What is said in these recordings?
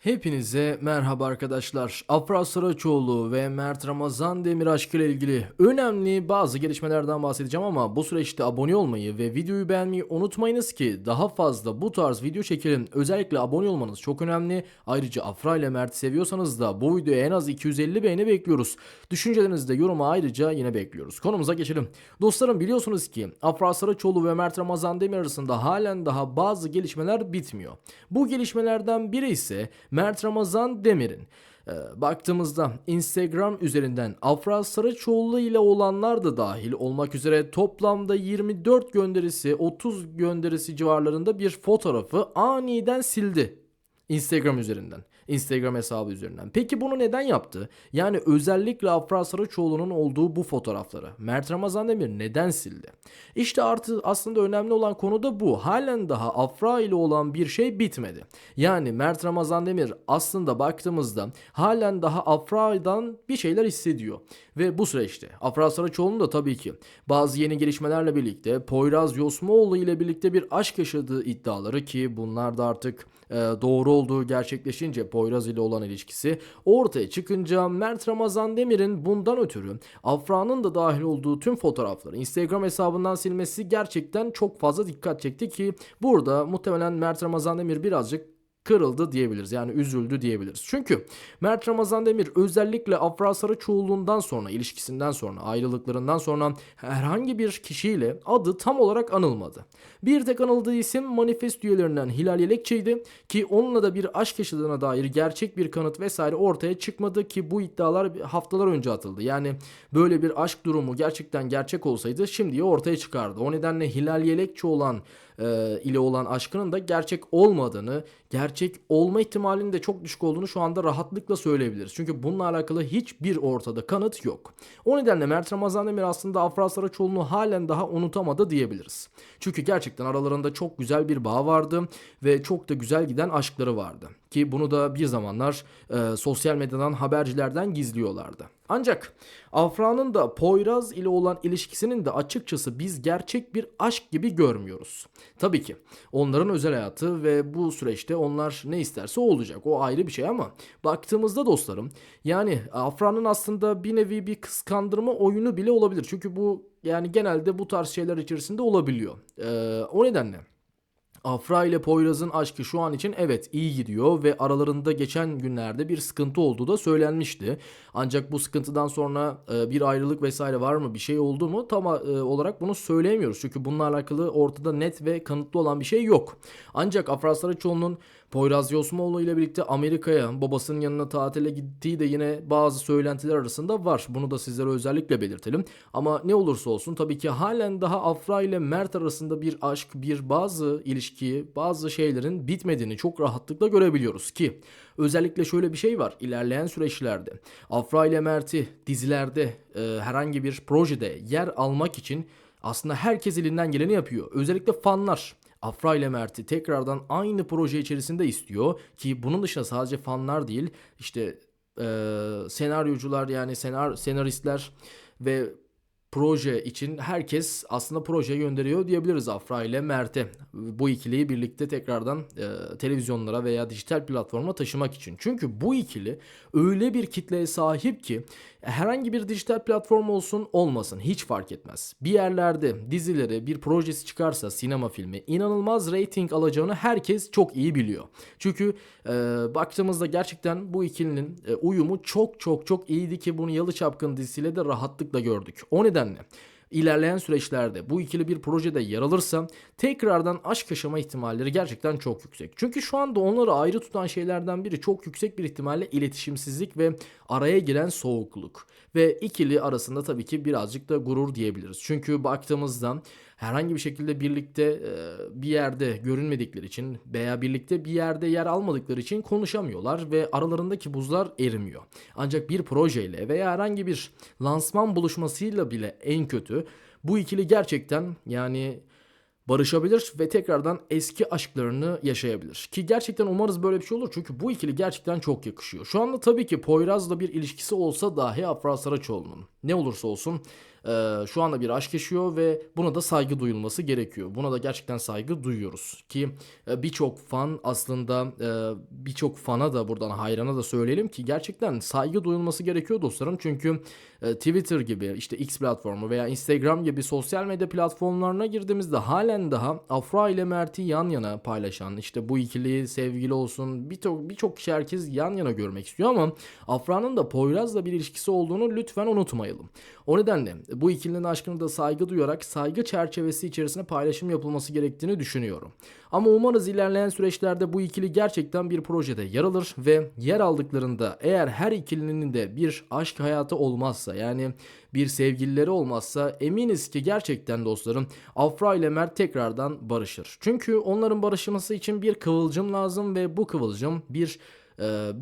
Hepinize merhaba arkadaşlar. Afra Saraçoğlu ve Mert Ramazan Demir aşkıyla ilgili önemli bazı gelişmelerden bahsedeceğim ama bu süreçte abone olmayı ve videoyu beğenmeyi unutmayınız ki daha fazla bu tarz video çekelim. Özellikle abone olmanız çok önemli. Ayrıca Afra ile Mert'i seviyorsanız da bu videoya en az 250 beğeni bekliyoruz. Düşüncelerinizi de yoruma ayrıca yine bekliyoruz. Konumuza geçelim. Dostlarım biliyorsunuz ki Afra Saraçoğlu ve Mert Ramazan Demir arasında halen daha bazı gelişmeler bitmiyor. Bu gelişmelerden biri ise Mert Ramazan Demir'in baktığımızda Instagram üzerinden Afra Saraçoğlu ile olanlar da dahil olmak üzere toplamda 24 gönderisi 30 gönderisi civarlarında bir fotoğrafı aniden sildi. Instagram üzerinden. Instagram hesabı üzerinden. Peki bunu neden yaptı? Yani özellikle Afra Saraçoğlu'nun olduğu bu fotoğrafları Mert Ramazan Demir neden sildi? İşte aslında önemli olan konu da bu. Halen daha Afra ile olan bir şey bitmedi. Yani Mert Ramazan Demir aslında baktığımızda halen daha Afra'dan bir şeyler hissediyor. Ve bu süreçte Afra Saraçoğlu'nun da tabii ki bazı yeni gelişmelerle birlikte Poyraz Yosmoğlu ile birlikte bir aşk yaşadığı iddiaları ki bunlar da artık doğru olduğu gerçekleşince Poyraz ile olan ilişkisi ortaya çıkınca Mert Ramazan Demir'in bundan ötürü Afra'nın da dahil olduğu tüm fotoğrafları Instagram hesabından silmesi gerçekten çok fazla dikkat çekti ki burada muhtemelen Mert Ramazan Demir birazcık kırıldı diyebiliriz. Yani üzüldü diyebiliriz. Çünkü Mert Ramazan Demir özellikle Afra Saraçoğlu'ndan sonra, ilişkisinden sonra, ayrılıklarından sonra herhangi bir kişiyle adı tam olarak anılmadı. Bir tek anıldığı isim Manifest üyelerinden Hilal Yelekçi'ydi ki onunla da bir aşk yaşadığına dair gerçek bir kanıt vesaire ortaya çıkmadı ki bu iddialar haftalar önce atıldı. Yani böyle bir aşk durumu gerçekten gerçek olsaydı şimdiye ortaya çıkardı. O nedenle Hilal Yelekçi ile olan aşkının da gerçek olmadığını, gerçek olma ihtimalinin de çok düşük olduğunu şu anda rahatlıkla söyleyebiliriz. Çünkü bununla alakalı hiçbir ortada kanıt yok. O nedenle Mert Ramazan Demir aslında Afra Saraçoğlu'nu halen daha unutamadı diyebiliriz. Çünkü gerçekten aralarında çok güzel bir bağ vardı ve çok da güzel giden aşkları vardı. Ki bunu da bir zamanlar sosyal medyadan habercilerden gizliyorlardı. Ancak Afra'nın da Poyraz ile olan ilişkisinin de açıkçası biz gerçek bir aşk gibi görmüyoruz. Tabii ki onların özel hayatı ve bu süreçte onlar ne isterse o olacak. O ayrı bir şey ama baktığımızda dostlarım yani Afra'nın aslında bir nevi bir kıskandırma oyunu bile olabilir. Çünkü bu yani genelde bu tarz şeyler içerisinde olabiliyor. O nedenle Afra ile Poyraz'ın aşkı şu an için evet iyi gidiyor ve aralarında geçen günlerde bir sıkıntı olduğu da söylenmişti. Ancak bu sıkıntıdan sonra bir ayrılık vesaire var mı bir şey oldu mu tam olarak bunu söyleyemiyoruz. Çünkü bununla alakalı ortada net ve kanıtlı olan bir şey yok. Ancak Afra Saraçoğlu'nun Poyraz Yosmoğlu ile birlikte Amerika'ya babasının yanına tatile gittiği de yine bazı söylentiler arasında var. Bunu da sizlere özellikle belirtelim. Ama ne olursa olsun tabii ki halen daha Afra ile Mert arasında bir aşk, bir bazı ilişki, bazı şeylerin bitmediğini çok rahatlıkla görebiliyoruz ki özellikle şöyle bir şey var. İlerleyen süreçlerde Afra ile Mert'i dizilerde herhangi bir projede yer almak için aslında herkes elinden geleni yapıyor. Özellikle fanlar Afra ile Mert'i tekrardan aynı proje içerisinde istiyor ki bunun dışında sadece fanlar değil işte senaryocular yani senaristler ve proje için herkes aslında projeye gönderiyor diyebiliriz Afra ile Mert'e. Bu ikiliyi birlikte tekrardan televizyonlara veya dijital platforma taşımak için. Çünkü bu ikili öyle bir kitleye sahip ki herhangi bir dijital platform olsun olmasın hiç fark etmez. Bir yerlerde dizileri bir projesi çıkarsa sinema filmi inanılmaz rating alacağını herkes çok iyi biliyor. Çünkü baktığımızda gerçekten bu ikilinin uyumu çok çok çok iyiydi ki bunu Yalı Çapkın dizisiyle de rahatlıkla gördük. O nedenle ilerleyen süreçlerde bu ikili bir projede yer alırsa tekrardan aşk yaşama ihtimalleri gerçekten çok yüksek. Çünkü şu anda onları ayrı tutan şeylerden biri çok yüksek bir ihtimalle iletişimsizlik ve araya giren soğukluk. Ve ikili arasında tabii ki birazcık da gurur diyebiliriz. Çünkü baktığımızda herhangi bir şekilde birlikte bir yerde görünmedikleri için veya birlikte bir yerde yer almadıkları için konuşamıyorlar ve aralarındaki buzlar erimiyor. Ancak bir projeyle veya herhangi bir lansman buluşmasıyla bile en kötü bu ikili gerçekten yani barışabilir ve tekrardan eski aşklarını yaşayabilir. Ki gerçekten umarız böyle bir şey olur çünkü bu ikili gerçekten çok yakışıyor. Şu anda tabii ki Poyraz'la bir ilişkisi olsa dahi Afra Saraçoğlu'nun ne olursa olsun şu anda bir aşk yaşıyor ve buna da saygı duyulması gerekiyor. Buna da gerçekten saygı duyuyoruz ki birçok fan aslında birçok fana da buradan hayrana da söyleyelim ki gerçekten saygı duyulması gerekiyor dostlarım. Çünkü Twitter gibi işte X platformu veya Instagram gibi sosyal medya platformlarına girdiğimizde halen daha Afra ile Mert'i yan yana paylaşan işte bu ikili sevgili olsun birçok kişi herkes yan yana görmek istiyor ama Afra'nın da Poyraz'la bir ilişkisi olduğunu lütfen unutmayalım. O nedenle bu ikilinin aşkını da saygı duyarak saygı çerçevesi içerisinde paylaşım yapılması gerektiğini düşünüyorum. Ama umarız ilerleyen süreçlerde bu ikili gerçekten bir projede yer alır ve yer aldıklarında eğer her ikilinin de bir aşk hayatı olmazsa yani bir sevgilileri olmazsa eminiz ki gerçekten dostlarım Afra ile Mert tekrardan barışır. Çünkü onların barışması için bir kıvılcım lazım ve bu kıvılcım bir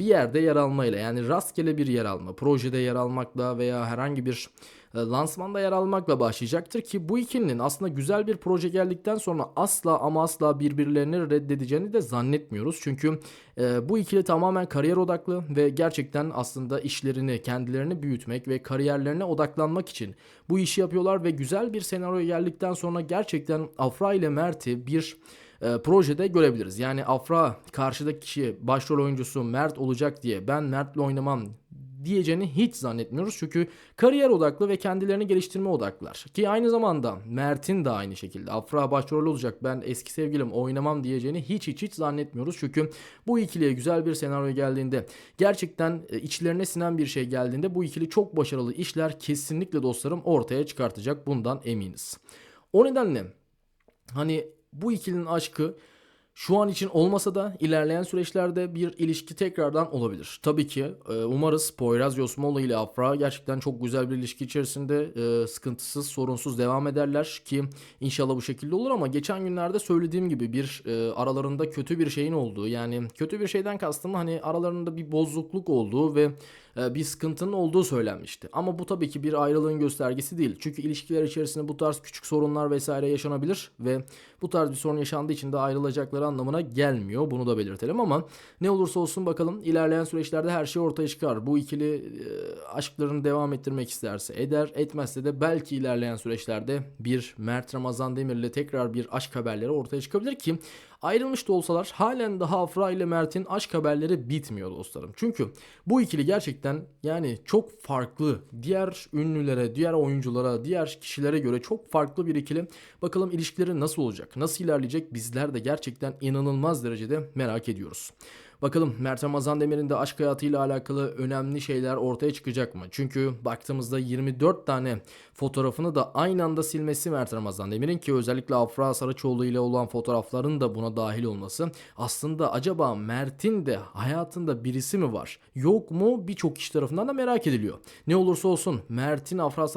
yerde yer almayla yani rastgele bir yer alma, projede yer almakla veya herhangi bir lansmanda yer almakla başlayacaktır ki bu ikilinin aslında güzel bir proje geldikten sonra asla ama asla birbirlerini reddedeceğini de zannetmiyoruz. Çünkü bu ikili tamamen kariyer odaklı ve gerçekten aslında işlerini, kendilerini büyütmek ve kariyerlerine odaklanmak için bu işi yapıyorlar ve güzel bir senaryo geldikten sonra gerçekten Afra ile Mert'i bir projede görebiliriz. Yani Afra karşıdaki kişi başrol oyuncusu Mert olacak diye ben Mert'le oynamam diyeceğini hiç zannetmiyoruz. Çünkü kariyer odaklı ve kendilerini geliştirme odaklılar. Ki aynı zamanda Mert'in de aynı şekilde Afra başrol olacak ben eski sevgilim oynamam diyeceğini hiç zannetmiyoruz. Çünkü bu ikiliye güzel bir senaryo geldiğinde gerçekten içlerine sinen bir şey geldiğinde bu ikili çok başarılı işler kesinlikle dostlarım ortaya çıkartacak. Bundan eminiz. O nedenle hani bu ikilinin aşkı şu an için olmasa da ilerleyen süreçlerde bir ilişki tekrardan olabilir. Tabii ki umarız Poyraz Yosmoğlu ile Afra gerçekten çok güzel bir ilişki içerisinde sıkıntısız, sorunsuz devam ederler ki inşallah bu şekilde olur ama geçen günlerde söylediğim gibi bir aralarında kötü bir şeyin olduğu yani kötü bir şeyden kastım hani aralarında bir bozukluk olduğu ve bir sıkıntının olduğu söylenmişti. Ama bu tabii ki bir ayrılığın göstergesi değil. Çünkü ilişkiler içerisinde bu tarz küçük sorunlar vesaire yaşanabilir ve bu tarz bir sorun yaşandığı için de ayrılacakları anlamına gelmiyor. Bunu da belirtelim ama ne olursa olsun bakalım ilerleyen süreçlerde her şey ortaya çıkar. Bu ikili aşklarını devam ettirmek isterse eder, etmezse de belki ilerleyen süreçlerde bir Mert Ramazan Demir ile tekrar bir aşk haberleri ortaya çıkabilir ki ayrılmış da olsalar halen daha Afra ile Mert'in aşk haberleri bitmiyor dostlarım. Çünkü bu ikili gerçekten yani çok farklı diğer ünlülere, diğer oyunculara, diğer kişilere göre çok farklı bir ikili. Bakalım ilişkileri nasıl olacak, nasıl ilerleyecek bizler de gerçekten inanılmaz derecede merak ediyoruz. Bakalım Mert Ramazan Demir'in de aşk hayatıyla alakalı önemli şeyler ortaya çıkacak mı? Çünkü baktığımızda 24 tane fotoğrafını da aynı anda silmesi Mert Ramazan Demir'in ki özellikle Afra Saraçoğlu ile olan fotoğrafların da buna dahil olması aslında acaba Mert'in de hayatında birisi mi var? Yok mu? Birçok kişi tarafından da merak ediliyor. Ne olursa olsun Mert'in Afra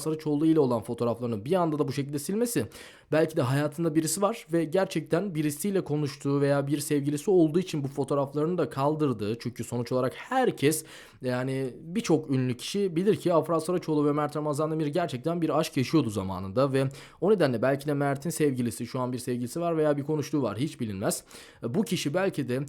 Saraçoğlu ile olan fotoğraflarını bir anda da bu şekilde silmesi belki de hayatında birisi var ve gerçekten birisiyle konuştuğu veya bir sevgilisi olduğu için bu fotoğraflarını da kaldırdığı çünkü sonuç olarak herkes yani birçok ünlü kişi bilir ki Afra Saraçoğlu ve Mert Ramazan Demir gerçekten bir aşk yaşıyordu zamanında ve o nedenle belki de Mert'in sevgilisi şu an bir sevgilisi var veya bir konuştuğu var hiç bilinmez. Bu kişi belki de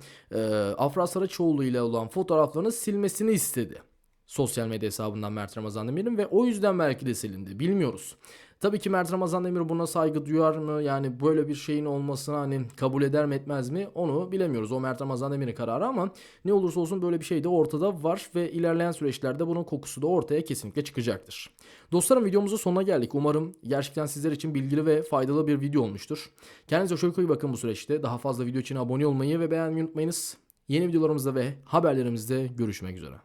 Afra Saraçoğlu ile olan fotoğraflarını silmesini istedi. Sosyal medya hesabından Mert Ramazan Demir'in ve o yüzden belki de silindi. Bilmiyoruz. Tabii ki Mert Ramazan Demir buna saygı duyar mı? Yani böyle bir şeyin olmasını hani kabul eder mi etmez mi? Onu bilemiyoruz. O Mert Ramazan Demir'in kararı ama ne olursa olsun böyle bir şey de ortada var ve ilerleyen süreçlerde bunun kokusu da ortaya kesinlikle çıkacaktır. Dostlarım videomuzun sonuna geldik. Umarım gerçekten sizler için bilgili ve faydalı bir video olmuştur. Kendinize çok iyi bakın bu süreçte. Daha fazla video için abone olmayı ve beğenmeyi unutmayınız. Yeni videolarımızda ve haberlerimizde görüşmek üzere.